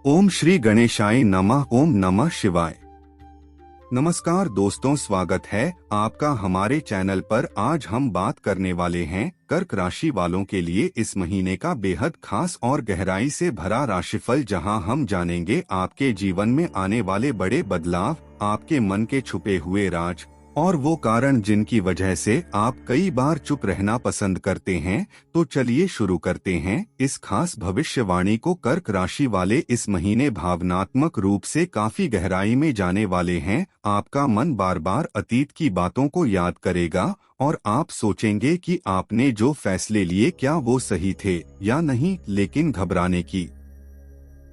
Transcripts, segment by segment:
ओम श्री गणेशाय नमः। ओम नमः शिवाय। नमस्कार दोस्तों, स्वागत है आपका हमारे चैनल पर। आज हम बात करने वाले हैं कर्क राशि वालों के लिए इस महीने का बेहद खास और गहराई से भरा राशिफल, जहां हम जानेंगे आपके जीवन में आने वाले बड़े बदलाव, आपके मन के छुपे हुए राज और वो कारण जिनकी वजह से आप कई बार चुप रहना पसंद करते हैं। तो चलिए शुरू करते हैं इस खास भविष्यवाणी को। कर्क राशि वाले इस महीने भावनात्मक रूप से काफी गहराई में जाने वाले हैं। आपका मन बार बार अतीत की बातों को याद करेगा और आप सोचेंगे कि आपने जो फैसले लिए क्या वो सही थे या नहीं। लेकिन घबराने की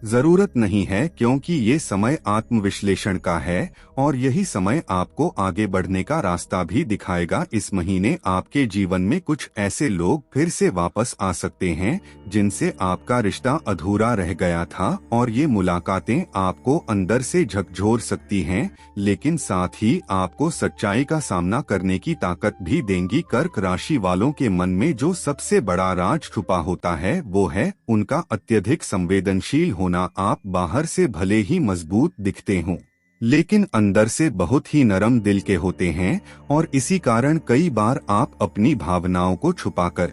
जरूरत नहीं है, क्योंकि ये समय आत्मविश्लेषण का है और यही समय आपको आगे बढ़ने का रास्ता भी दिखाएगा। इस महीने आपके जीवन में कुछ ऐसे लोग फिर से वापस आ सकते हैं जिनसे आपका रिश्ता अधूरा रह गया था, और ये मुलाकातें आपको अंदर से झकझोर सकती हैं, लेकिन साथ ही आपको सच्चाई का सामना करने की ताकत भी देंगी। कर्क राशि वालों के मन में जो सबसे बड़ा राज छुपा होता है वो है उनका अत्यधिक संवेदनशील होना। आप बाहर से भले ही मजबूत दिखते हों, लेकिन अंदर से बहुत ही नरम दिल के होते हैं, और इसी कारण कई बार आप अपनी भावनाओं को छुपाकर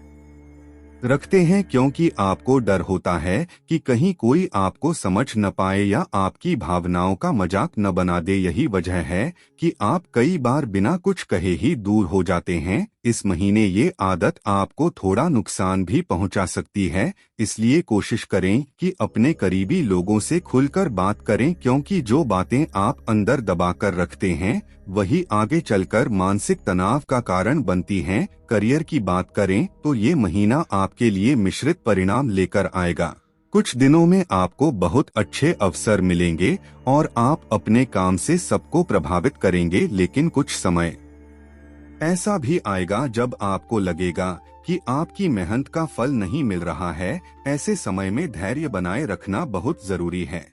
रखते हैं, क्योंकि आपको डर होता है कि कहीं कोई आपको समझ न पाए या आपकी भावनाओं का मजाक न बना दे। यही वजह है कि आप कई बार बिना कुछ कहे ही दूर हो जाते हैं। इस महीने ये आदत आपको थोड़ा नुकसान भी पहुंचा सकती है, इसलिए कोशिश करें कि अपने करीबी लोगों से खुलकर बात करें, क्योंकि जो बातें आप अंदर दबाकर रखते हैं वही आगे चलकर मानसिक तनाव का कारण बनती हैं। करियर की बात करें तो ये महीना आपके लिए मिश्रित परिणाम लेकर आएगा। कुछ दिनों में आपको बहुत अच्छे अवसर मिलेंगे और आप अपने काम से सबको प्रभावित करेंगे, लेकिन कुछ समय ऐसा भी आएगा जब आपको लगेगा कि आपकी मेहनत का फल नहीं मिल रहा है। ऐसे समय में धैर्य बनाए रखना बहुत जरूरी है,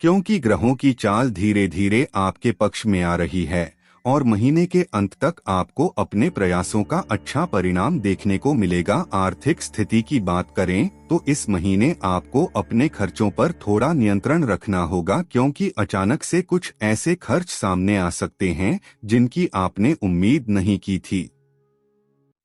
क्योंकि ग्रहों की चाल धीरे धीरे आपके पक्ष में आ रही है और महीने के अंत तक आपको अपने प्रयासों का अच्छा परिणाम देखने को मिलेगा। आर्थिक स्थिति की बात करें तो इस महीने आपको अपने खर्चों पर थोड़ा नियंत्रण रखना होगा, क्योंकि अचानक से कुछ ऐसे खर्च सामने आ सकते हैं जिनकी आपने उम्मीद नहीं की थी।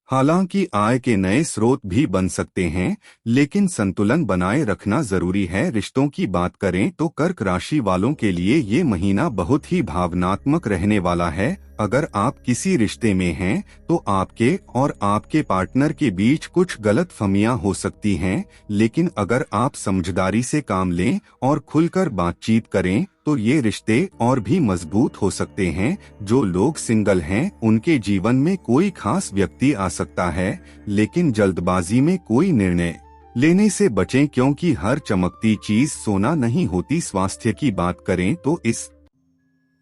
हालांकि आय के नए स्रोत भी बन सकते हैं, लेकिन संतुलन बनाए रखना जरूरी है। रिश्तों की बात करें तो कर्क राशि वालों के लिए ये महीना बहुत ही भावनात्मक रहने वाला है। अगर आप किसी रिश्ते में हैं तो आपके और आपके पार्टनर के बीच कुछ गलतफहमियां हो सकती हैं, लेकिन अगर आप समझदारी से काम लें और खुलकर बातचीत करें तो ये रिश्ते और भी मजबूत हो सकते हैं। जो लोग सिंगल हैं उनके जीवन में कोई खास व्यक्ति आ सकता है, लेकिन जल्दबाजी में कोई निर्णय लेने से बचें, क्योंकि हर चमकती चीज सोना नहीं होती। स्वास्थ्य की बात करें तो इस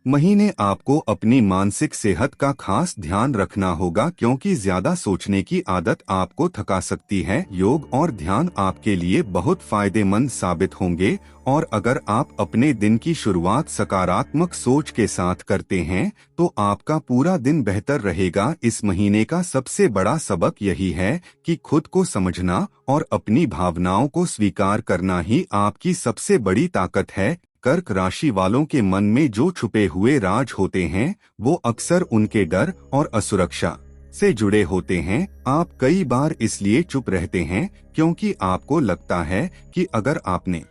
महीने आपको अपनी मानसिक सेहत का खास ध्यान रखना होगा, क्योंकि ज्यादा सोचने की आदत आपको थका सकती है। योग और ध्यान आपके लिए बहुत फायदेमंद साबित होंगे, और अगर आप अपने दिन की शुरुआत सकारात्मक सोच के साथ करते हैं तो आपका पूरा दिन बेहतर रहेगा। इस महीने का सबसे बड़ा सबक यही है कि खुद को समझना और अपनी भावनाओं को स्वीकार करना ही आपकी सबसे बड़ी ताकत है। कर्क राशि वालों के मन में जो छुपे हुए राज होते हैं वो अक्सर उनके डर और असुरक्षा से जुड़े होते हैं। आप कई बार इसलिए चुप रहते हैं क्योंकि आपको लगता है कि अगर आपने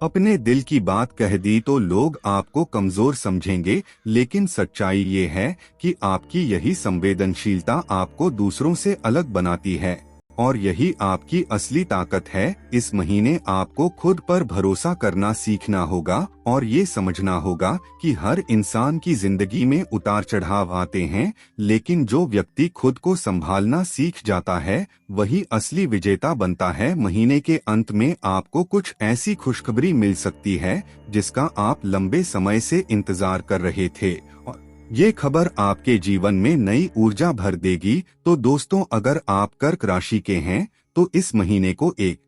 अपने दिल की बात कह दी तो लोग आपको कमजोर समझेंगे, लेकिन सच्चाई ये है कि आपकी यही संवेदनशीलता आपको दूसरों से अलग बनाती है, और यही आपकी असली ताकत है। इस महीने आपको खुद पर भरोसा करना सीखना होगा और ये समझना होगा कि हर इंसान की जिंदगी में उतार चढ़ाव आते हैं, लेकिन जो व्यक्ति खुद को संभालना सीख जाता है वही असली विजेता बनता है। महीने के अंत में आपको कुछ ऐसी खुशखबरी मिल सकती है जिसका आप लंबे समय से इंतजार कर रहे थे, और ये खबर आपके जीवन में नई ऊर्जा भर देगी। तो दोस्तों, अगर आप कर्क राशि के हैं तो इस महीने को एक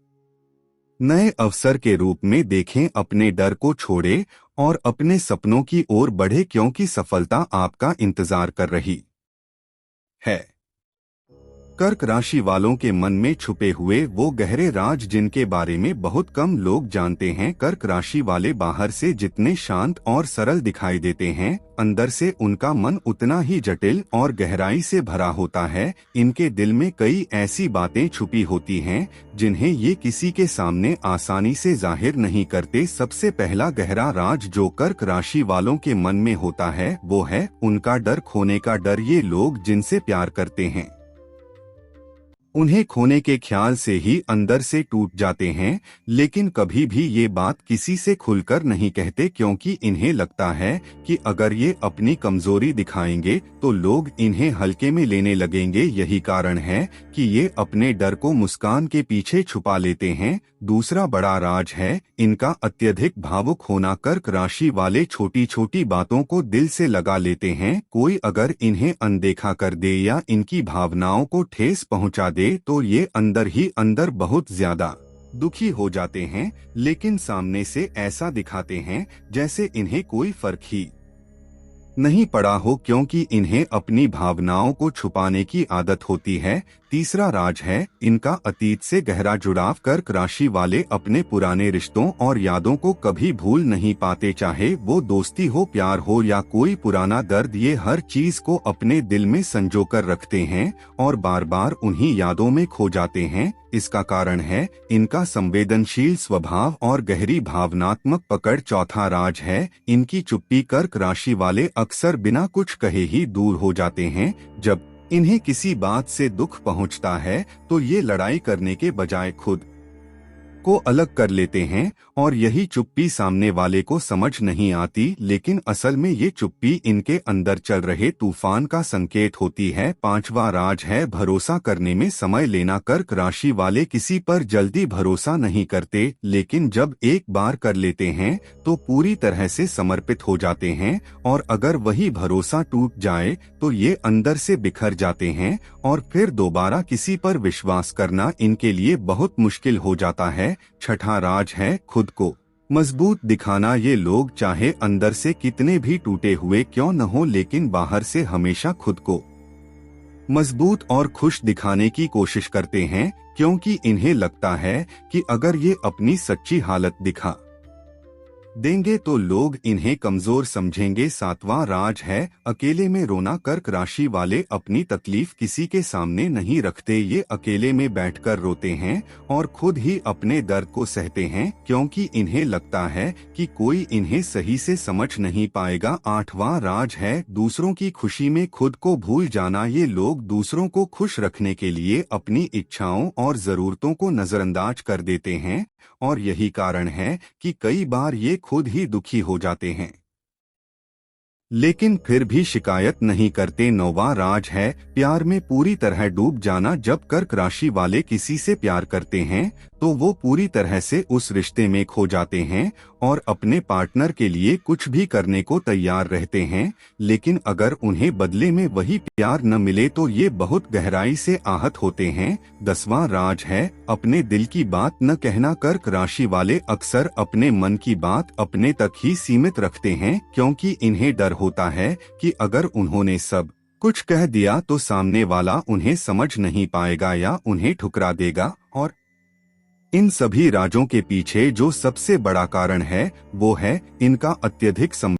नए अवसर के रूप में देखें। अपने डर को छोड़ें और अपने सपनों की ओर बढ़े, क्योंकि सफलता आपका इंतजार कर रही है। कर्क राशि वालों के मन में छुपे हुए वो गहरे राज जिनके बारे में बहुत कम लोग जानते हैं। कर्क राशि वाले बाहर से जितने शांत और सरल दिखाई देते हैं, अंदर से उनका मन उतना ही जटिल और गहराई से भरा होता है। इनके दिल में कई ऐसी बातें छुपी होती हैं जिन्हें ये किसी के सामने आसानी से जाहिर नहीं करते। सबसे पहला गहरा राज जो कर्क राशि वालों के मन में होता है वो है उनका डर खोने का डर। ये लोग जिनसे प्यार करते हैं उन्हें खोने के ख्याल से ही अंदर से टूट जाते हैं, लेकिन कभी भी ये बात किसी से खुलकर नहीं कहते क्योंकि इन्हें लगता है कि अगर ये अपनी कमजोरी दिखाएंगे तो लोग इन्हें हल्के में लेने लगेंगे। यही कारण है कि ये अपने डर को मुस्कान के पीछे छुपा लेते हैं। दूसरा बड़ा राज है इनका अत्यधिक भावुक होना। कर्क राशि वाले छोटी छोटी बातों को दिल से लगा लेते हैं। कोई अगर इन्हें अनदेखा कर दे या इनकी भावनाओं को ठेस पहुंचा दे तो ये अंदर ही अंदर बहुत ज्यादा दुखी हो जाते हैं, लेकिन सामने से ऐसा दिखाते हैं जैसे इन्हें कोई फर्क ही नहीं पड़ा हो, क्योंकि इन्हें अपनी भावनाओं को छुपाने की आदत होती है। तीसरा राज है इनका अतीत से गहरा जुड़ाव। कर्क राशि वाले अपने पुराने रिश्तों और यादों को कभी भूल नहीं पाते, चाहे वो दोस्ती हो, प्यार हो या कोई पुराना दर्द। ये हर चीज को अपने दिल में संजो कर रखते हैं और बार बार उन्हीं यादों में खो जाते हैं। इसका कारण है इनका संवेदनशील स्वभाव और गहरी भावनात्मक पकड़। चौथा राज है इनकी चुप्पी। कर्क राशि वाले अक्सर बिना कुछ कहे ही दूर हो जाते हैं। जब इन्हें किसी बात से दुख पहुंचता है तो ये लड़ाई करने के बजाय खुद को अलग कर लेते हैं और यही चुप्पी सामने वाले को समझ नहीं आती, लेकिन असल में ये चुप्पी इनके अंदर चल रहे तूफान का संकेत होती है। पांचवा राज है भरोसा करने में समय लेना। कर्क राशि वाले किसी पर जल्दी भरोसा नहीं करते, लेकिन जब एक बार कर लेते हैं तो पूरी तरह से समर्पित हो जाते हैं और अगर वही भरोसा टूट जाए तो ये अंदर से बिखर जाते हैं और फिर दोबारा किसी पर विश्वास करना इनके लिए बहुत मुश्किल हो जाता है। छठा राज है खुद को मजबूत दिखाना। ये लोग चाहे अंदर से कितने भी टूटे हुए क्यों न हो, लेकिन बाहर से हमेशा खुद को मजबूत और खुश दिखाने की कोशिश करते हैं, क्योंकि इन्हें लगता है कि अगर ये अपनी सच्ची हालत दिखा देंगे तो लोग इन्हें कमजोर समझेंगे। सातवां राज है अकेले में रोना। कर्क राशि वाले अपनी तकलीफ किसी के सामने नहीं रखते। ये अकेले में बैठकर रोते हैं और खुद ही अपने दर्द को सहते हैं, क्योंकि इन्हें लगता है कि कोई इन्हें सही से समझ नहीं पाएगा। आठवां राज है दूसरों की खुशी में खुद को भूल जाना। ये लोग दूसरों को खुश रखने के लिए अपनी इच्छाओं और जरूरतों को नजरअंदाज कर देते हैं और यही कारण है कि कई बार ये खुद ही दुखी हो जाते हैं, लेकिन फिर भी शिकायत नहीं करते। नौवां राज है प्यार में पूरी तरह डूब जाना। जब कर्क राशि वाले किसी से प्यार करते हैं तो वो पूरी तरह से उस रिश्ते में खो जाते हैं और अपने पार्टनर के लिए कुछ भी करने को तैयार रहते हैं, लेकिन अगर उन्हें बदले में वही प्यार न मिले तो ये बहुत गहराई से आहत होते हैं। 10वां राज है अपने दिल की बात न कहना। कर्क राशि वाले अक्सर अपने मन की बात अपने तक ही सीमित रखते हैं, क्योंकि इन्हें डर होता है कि अगर उन्होंने सब कुछ कह दिया तो सामने वाला उन्हें समझ नहीं पाएगा या उन्हें ठुकरा देगा। और इन सभी राजों के पीछे जो सबसे बड़ा कारण है वो है इनका अत्यधिक